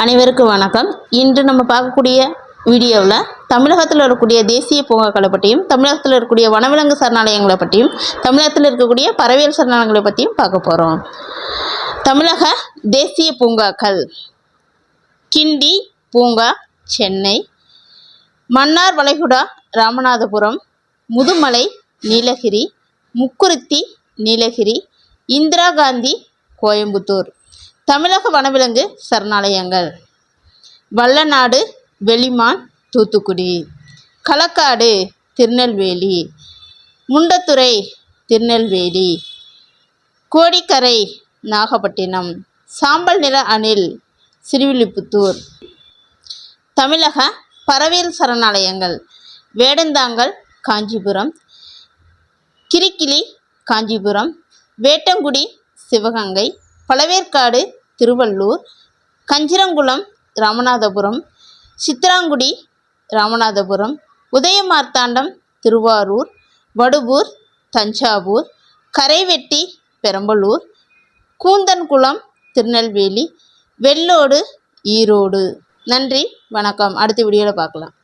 அனைவருக்கும் வணக்கம். இன்று நம்ம பார்க்கக்கூடிய வீடியோவில் தமிழகத்தில் இருக்கக்கூடிய தேசிய பூங்காக்களை பற்றியும், தமிழகத்தில் இருக்கக்கூடிய வனவிலங்கு சரணாலயங்களை பற்றியும், தமிழகத்தில் இருக்கக்கூடிய பறவைகள் சரணாலயங்களை பற்றியும் பார்க்க போகிறோம். தமிழக தேசிய பூங்காக்கள்: கிண்டி பூங்கா சென்னை, மன்னார் வளைகுடா ராமநாதபுரம், முதுமலை நீலகிரி, முக்குருத்தி நீலகிரி, இந்திரா காந்தி கோயம்புத்தூர். தமிழக வனவிலங்கு சரணாலயங்கள்: வல்லநாடு வெளிமான் தூத்துக்குடி, களக்காடு திருநெல்வேலி, முண்டத்துறை திருநெல்வேலி, கோடிக்கரை நாகப்பட்டினம், சாம்பல் நிற அணில் ஸ்ரீவில்லிபுத்தூர். தமிழக பறவைகள் சரணாலயங்கள்: வேடந்தாங்கல் காஞ்சிபுரம், கிரிக்கிலி காஞ்சிபுரம், வேட்டங்குடி சிவகங்கை, பழவேற்காடு திருவள்ளூர், கஞ்சிரங்குளம் ராமநாதபுரம், சித்ராங்குடி ராமநாதபுரம், உதயமார்த்தாண்டம் திருவாரூர், வடுவூர் தஞ்சாவூர், கரைவெட்டி பெரம்பலூர், கூந்தன்குளம் திருநெல்வேலி, வெள்ளோடு ஈரோடு. நன்றி, வணக்கம். அடுத்த வீடியோவில் பார்க்கலாம்.